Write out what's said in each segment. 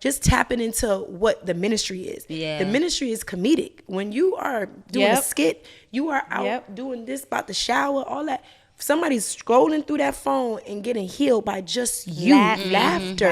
just tapping into what the ministry is. Yeah. The ministry is comedic. When you are doing a skit, you are out doing this, about the shower, all that. Somebody's scrolling through that phone and getting healed by just you laughter.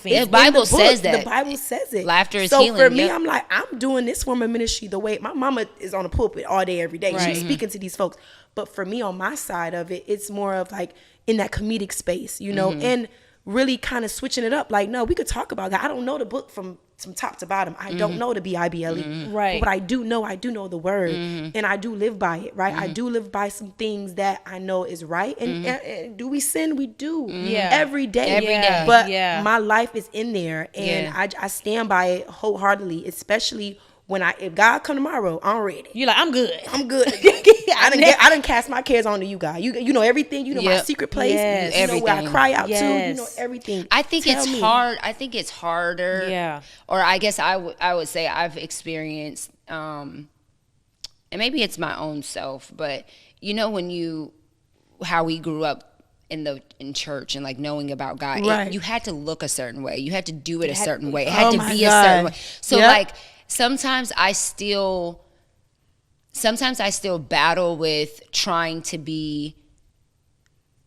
The Bible says that. The Bible says it. Laughter is so healing. So for me, I'm like, I'm doing this form of ministry the way my mama is on the pulpit all day, every day. She's speaking to these folks. But for me, on my side of it, it's more of like in that comedic space, you know, and really kind of switching it up. Like, no, we could talk about that. I don't know the book from top to bottom. I don't know the Bible. Right. But I do know the word, and I do live by it, right? I do live by some things that I know is right. And do we sin? We do. Every day. Every day. But my life is in there, and I stand by it wholeheartedly, especially when if God come tomorrow, I'm ready. You're like, I'm good. I done cast my cares on to you, God. You know everything. You know my secret place. You know where I cry out to. You know everything. I think it's hard. I think it's harder. Yeah. Or I guess I would say I've experienced, and maybe it's my own self, but you know how we grew up in church and like knowing about God, you had to look a certain way. You had to do it a certain way. It had to be a certain way. So like. Sometimes I still battle with trying to be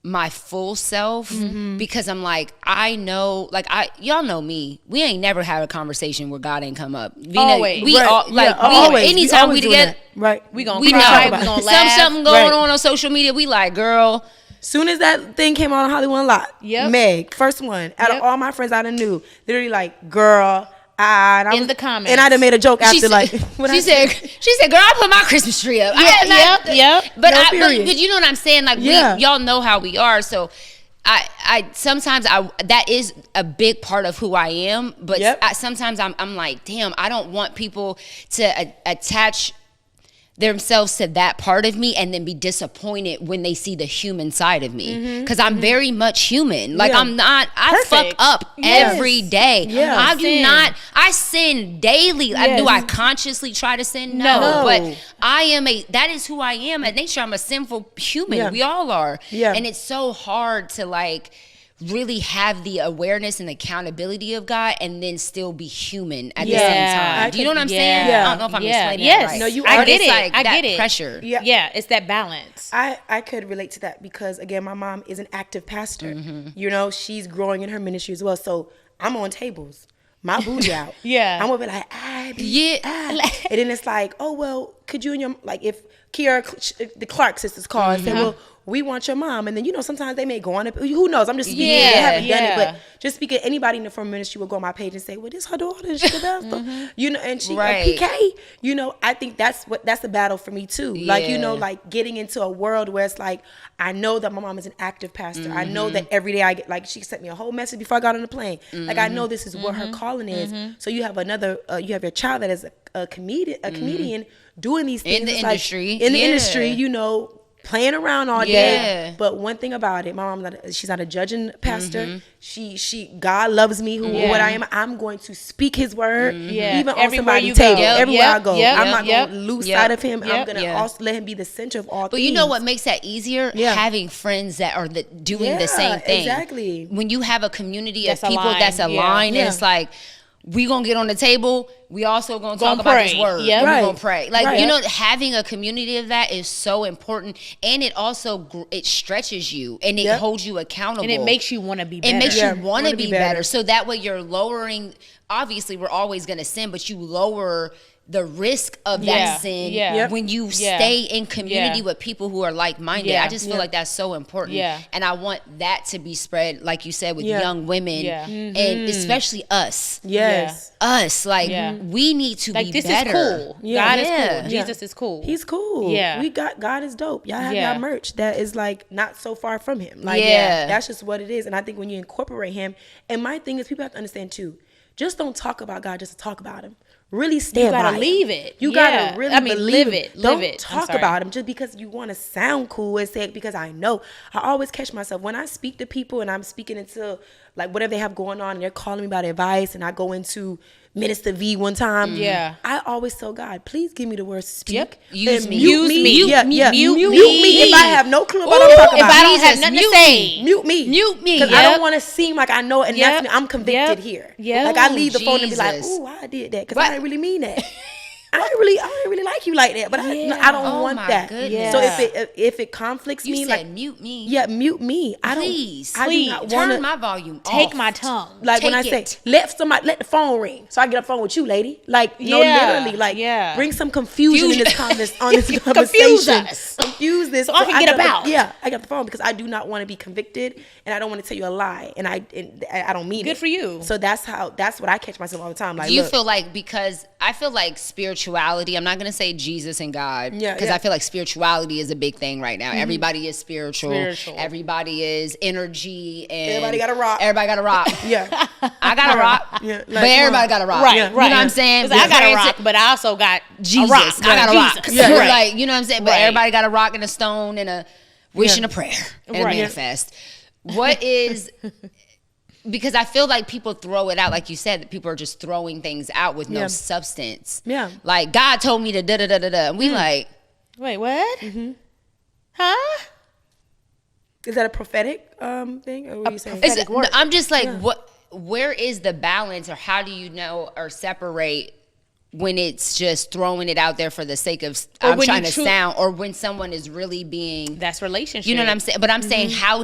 my full self because I'm like, I know, like y'all know me. We ain't never had a conversation where God ain't come up. Always. Anytime we together, we gonna cry, we gonna laugh. Something going on social media, we like, girl. Soon as that thing came out on Hollywood Unlocked, Meg, first one out of all my friends I done knew, literally like, girl. In the comments, and I done made a joke after she said, she said, "Girl, I put my Christmas tree up." But you know what I'm saying? Like y'all know how we are. So I sometimes that is a big part of who I am. But sometimes I'm like, damn, I don't want people to attach themselves to that part of me and then be disappointed when they see the human side of me, because I'm very much human. Like I'm not, I fuck up every day. I sin daily. Do I consciously try to sin? No. But that is who I am at nature. I'm a sinful human. We all are. And it's so hard to like really have the awareness and accountability of God and then still be human at the same time. Do you know what I'm saying? I don't know if I'm explaining that right. No, I get it. Like I that get it. Pressure. Yeah, it's that balance. I could relate to that because, again, my mom is an active pastor. You know, she's growing in her ministry as well. So I'm on tables. My booty out. I'm gonna be like, and then it's like, oh, well, could you and your, like, if the Clark sisters call and say, well, we want your mom. And then, you know, sometimes they may go on it. Who knows? I'm just speaking. They haven't done it. But just speaking, anybody in the former ministry will go on my page and say, well, this her daughter. Is she the best? You know, and she PK. You know, I think that's the battle for me too. Like, you know, like getting into a world where it's like, I know that my mom is an active pastor. I know that every day I get, like, she sent me a whole message before I got on the plane. Like, I know this is what her calling is. So you have you have your child that is a comedian doing these things in the industry. In the industry, you know, playing around all day. But one thing about it, my mom, she's not a judging pastor. God loves me, what I am. I'm going to speak his word, even on somebody's table, everywhere I go. I'm not going to lose sight of him. I'm going to also let him be the center of all things. But you know what makes that easier? Having friends that are doing the same thing. Exactly. When you have a community of people that's aligned, and it's like, we gonna get on the table. We also gonna talk about this word. We gonna pray. Like, you know, having a community of that is so important, and it also it stretches you and it holds you accountable, and it makes you want to be better. It makes you want to be better. So that way you're lowering. Obviously, we're always gonna sin, but you lower the risk of that sin when you stay in community with people who are like-minded. I just feel like that's so important. And I want that to be spread, like you said, with young women and especially us. Us. Like, we need to be this better. Is cool. God is cool. Jesus is cool. He's cool. God is dope. Y'all have y'all merch that is like not so far from him. Like, that's just what it is. And I think when you incorporate him, and my thing is, people have to understand too, just don't talk about God just to talk about him. Really stand by it. You gotta leave it. You gotta really believe it. Live it. Don't talk about him just because you want to sound cool and say it, because I know. I always catch myself when I speak to people and I'm speaking into like whatever they have going on and they're calling me about advice, and I go into Minister V one time. Yeah. I always tell God, please give me the words to speak. Yep. Use me. Mute me. Mute me if I have no clue what I'm talking about. If I don't have nothing to say. Mute me. Because I don't want to seem like I know it, and that's me. I'm convicted here. Like I leave the phone and be like, ooh, I did that. Because I didn't really mean that. I don't really like you like that, but I don't want that. Goodness. So if it conflicts me, like mute me. Yeah, mute me. Please, I do not turn my volume off. Take my tongue. Like when I say let the phone ring, so I get a phone with you, lady. Like literally, like bring some confusion in this conversation. Confuse us. Confuse this. So I can get about. I got the phone because I do not want to be convicted, and I don't want to tell you a lie, and I don't mean it. Good for you. So that's what I catch myself all the time. Like, do you feel like, because I feel like spirituality, I'm not going to say Jesus and God, because I feel like spirituality is a big thing right now. Everybody is spiritual. Everybody is energy. And everybody got a rock. Everybody got a rock. I got a rock. Like, but everybody got a rock. Right. You know what I'm saying? I got a rock, but I also got Jesus. A rock. I got a rock. Like, you know what I'm saying? But everybody got a rock and a stone and a wish and a prayer and a manifest. What is... Because I feel like people throw it out, like you said, that people are just throwing things out with no substance. Yeah. Like, God told me to da-da-da-da-da. And we like... Wait, what? Huh? Is that a prophetic thing? Or what are you saying? I'm just like, where is the balance, or how do you know or separate when it's just throwing it out there for the sake of I'm trying to sound, or when someone is really being... That's relationship. You know what I'm saying? But I'm saying, how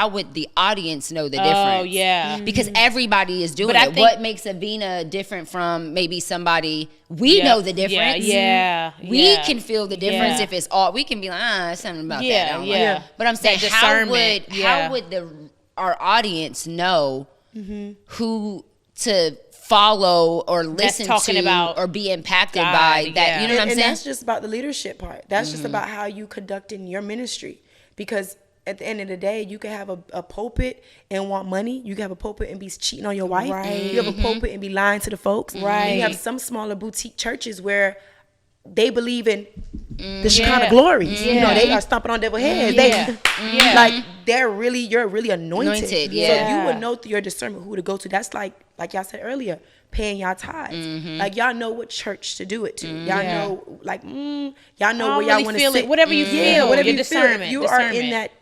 would the audience know the difference? Oh, yeah. Because everybody is doing it. What makes Avina different from maybe somebody... We know the difference. We can feel the difference if it's all... We can be like, something about that. But I'm saying, how would our audience know who to follow or listen to or be impacted by that? You know what I'm saying? And that's just about the leadership part. That's just about how you conduct in your ministry. Because at the end of the day, you can have a pulpit and want money. You can have a pulpit and be cheating on your wife. You have a pulpit and be lying to the folks. You have some smaller boutique churches where they believe in the Shekinah glories. You know, they are stomping on devil's heads. Like you're really anointed. So you would know through your discernment who to go to. That's like y'all said earlier, paying y'all tithes. Like y'all know what church to do it to. Y'all know, like, y'all know where y'all want to sit. Whatever you feel, whatever you feel.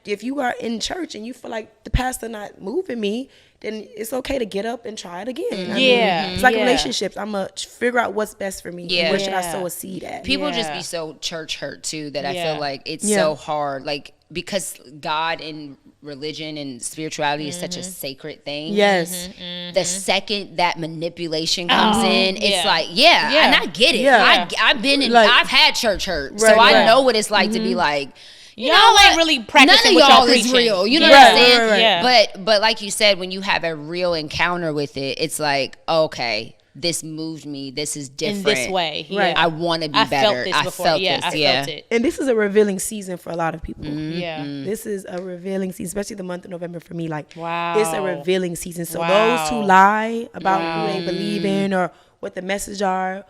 If you are in church and you feel like the pastor not moving me, then it's okay to get up and try it again. It's like relationships. I'm going to figure out what's best for me. Where should I sow a seed at? People just be so church hurt too that I feel like it's so hard. Like, because God and religion and spirituality is such a sacred thing. The second that manipulation comes in, it's like, and I get it. I've been in, I've had church hurt. So I know what it's like to be like, you know, ain't really practicing none of y'all is real. You know what I'm saying? But like you said, when you have a real encounter with it, it's like, okay, this moved me. This is different. In this way. I want to be better. I felt this. I felt it. And this is a revealing season for a lot of people. This is a revealing season, especially the month of November for me. Like, it's a revealing season. So those who lie about who they believe in or what the message are,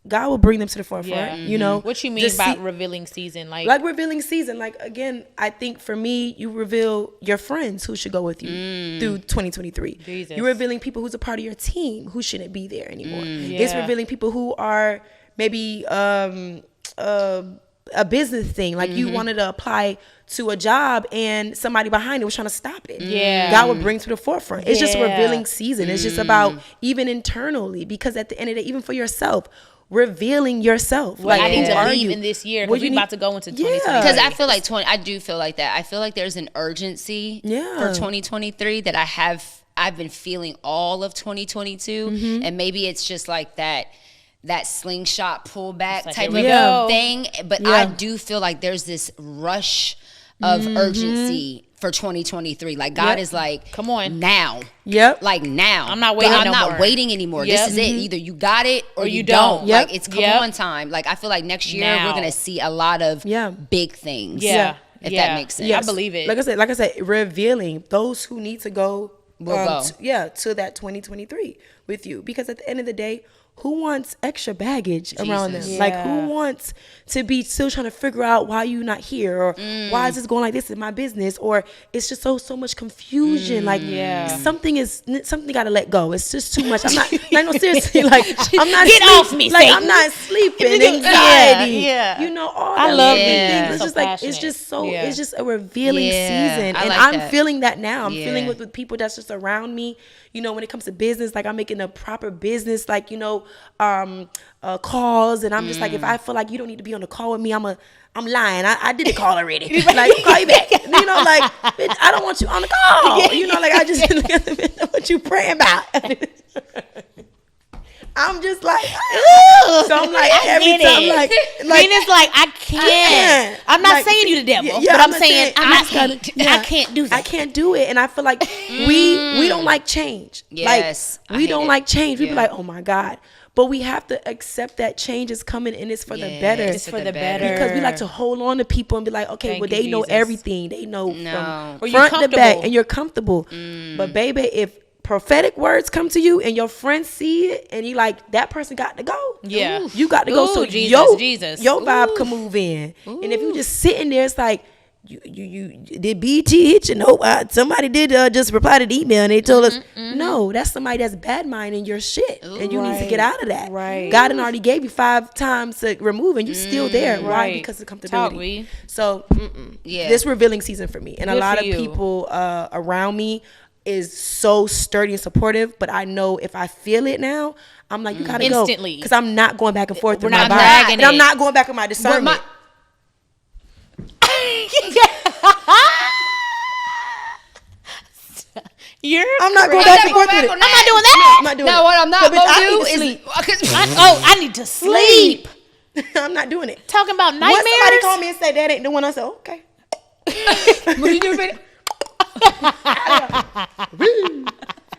God will bring them to the forefront, you know. What you mean by revealing season? Like revealing season. Like, again, I think for me, you reveal your friends who should go with you through 2023. You're revealing people who's a part of your team who shouldn't be there anymore. It's revealing people who are maybe a business thing. Like, you wanted to apply to a job and somebody behind it was trying to stop it. God would bring to the forefront. It's just a revealing season. It's just about even internally, because at the end of the day, even for yourself, revealing yourself. Like, I need to leave in this year because we're about to go into 2023. Because I feel like I do feel like that. I feel like there's an urgency for 2023 that I've been feeling all of 2022, and maybe it's just like that slingshot pullback type of thing. But I do feel like there's this rush of urgency for 2023. Like, God is like, come on now. Like, now. I'm not waiting I'm not waiting anymore. This is it. Either you got it or you don't. Like, it's come on time. Like, I feel like next year we're going to see a lot of big things. If that makes sense. I believe it. Like I said, revealing those who need to go. To that 2023. with you, because at the end of the day, who wants extra baggage around them? Like, who wants to be still trying to figure out why you not here, or why is this going like this in my business, or it's just so much confusion. Like, something gotta let go. It's just too much. I'm not, like, no, seriously, like, I'm not get off me, like, Satan. I'm not sleeping, anxiety, you know, all that. I love things. It's so just like, passionate. it's just so, it's just a revealing season, and like I'm feeling that now. I'm feeling with people that's just around me. You know, when it comes to business, like, I'm making a proper business, like, you know, calls, and I'm just like, if I feel like you don't need to be on the call with me, I'm lying. I did the call already. Like, call you back. You know, like, bitch, I don't want you on the call. You know, like, I just look at the what you praying about. I'm just like, so I'm like, every time, like, it's like, I can't. I'm not saying you the devil, but I'm saying I can't do that. I can't do it, and I feel like we don't like change. Yes, like, we don't like change. We be like, oh my God. But we have to accept that change is coming, and it's for the better. It's for the better. Because we like to hold on to people and be like, okay, well, they know everything. They know from front to back, and you're comfortable. But baby, if prophetic words come to you and your friends see it, and you like, that person got to go. Yeah. You got to go. So Jesus, your vibe can move in. And if you just sitting there, it's like, you did BT hit you? No, somebody did just reply to the email and they told us no. That's somebody that's bad minding your shit, and you need to get out of that. Right. God had already gave you 5 times to remove, and you still there. Why? Because of comfortability. So this revealing season for me, and a lot of people around me is so sturdy and supportive. But I know if I feel it now, I'm like, you gotta instantly go, because I'm not going back and forth. We're not dragging it. And I'm not going back with my discernment. I'm not going back and forth with it. I'm not doing that. I'm not doing it. No, what I'm not gonna do is I need to sleep. I'm not doing it. Talking about nightmares. Once somebody called me and said that ain't the one, I said, okay. What are you doing, baby?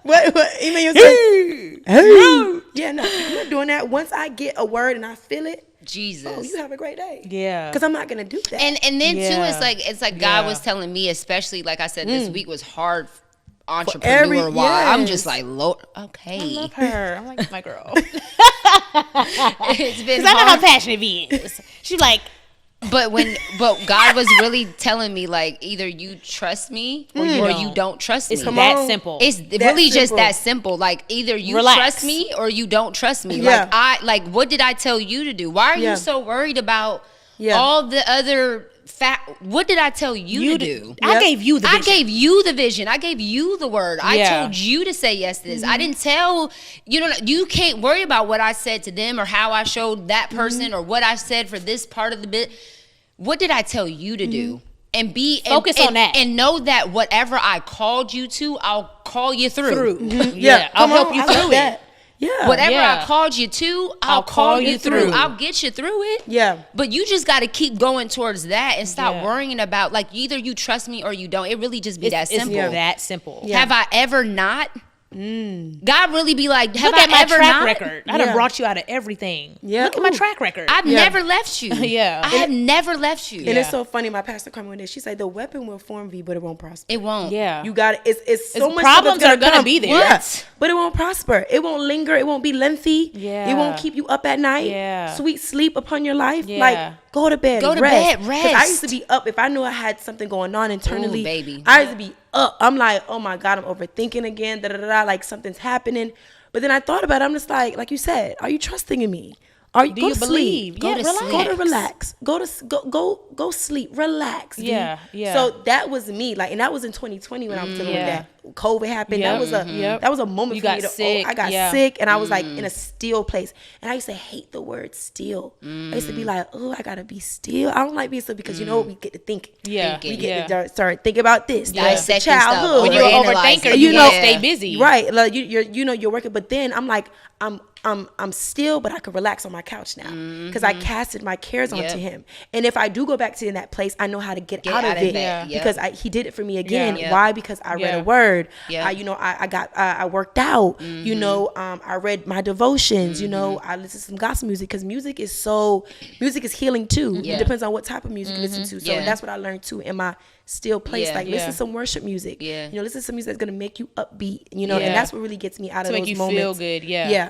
What email you say? Hey. Yeah, no, I'm not doing that. Once I get a word and I feel it, Jesus. Oh, you have a great day. Yeah. Because I'm not gonna do that. And then too, it's like God was telling me, especially like I said, this week was hard entrepreneur wise. I'm just like, Lord, okay. I love her. I'm like, my girl. It's been hard. I know how passionate V is. She's like, but God was really telling me, like, either you trust me or you don't trust me. It's that simple. It's really just that simple. Like, either you trust me or you don't trust me. Yeah. Like what did I tell you to do? Why are you so worried about all the other what did I tell you to do? I gave you the vision. I gave you the vision. I gave you the word. I told you to say yes to this. I didn't tell you can't worry about what I said to them or how I showed that person or what I said for this part of the bit. What did I tell you to do? And focus on that. And know that whatever I called you to, I'll call you through. Yeah. I'll help you through it. Yeah. Whatever I called you to, I'll call you through. I'll get you through it. Yeah. But you just got to keep going towards that and stop worrying about, like, either you trust me or you don't. It really just be that simple. It's that simple. Yeah. Have I ever not? God really be like, have Look I at my ever track not? record. I done brought you out of everything. Yeah. Look at my track record. I've never left you. I have never left you. And it's so funny. My pastor came one day. She's like, the weapon will form V, but it won't prosper. It won't. Yeah. You got it. It's so much problems are gonna be there. Yeah. But it won't prosper. It won't linger. It won't be lengthy. Yeah. It won't keep you up at night. Yeah. Sweet sleep upon your life. Yeah. Like, go to bed. Go to rest. bed. Rest. 'Cause I used to be up. If I knew I had something going on internally, baby. I used to be up. I'm like, oh my God, I'm overthinking again. Like something's happening. But then I thought about it. I'm just like you said, are you trusting in me? Are you? Do you believe? Go to sleep. Go to relax. Go sleep. Relax. Yeah. So that was me. Like, and that was in 2020 when I was dealing with that. COVID happened. Yep. That was a moment You for me got to. sick. I got sick, and I was like in a still place. And I used to hate the word still. I used to be like, oh, I gotta be still. I don't like being still because you know what, we get to think. Yeah. We get to start thinking about this. Dissecting childhood. stuff. When you're an overthinker, you want to stay busy. Right. Like you're working. But then I'm like, I'm I'm still, but I can relax on my couch now because I casted my cares onto him. And if I do go back to in that place, I know how to get out of it because he did it for me again. Why? Because I read a word. I worked out. You know, I read my devotions. You know, I listened to some gospel music because music is healing too. It depends on what type of music you listen to. So that's what I learned too in my still place. Listen to some worship music. You know, listen to some music that's gonna make you upbeat. You know, and that's what really gets me out of those moments. To make you feel good.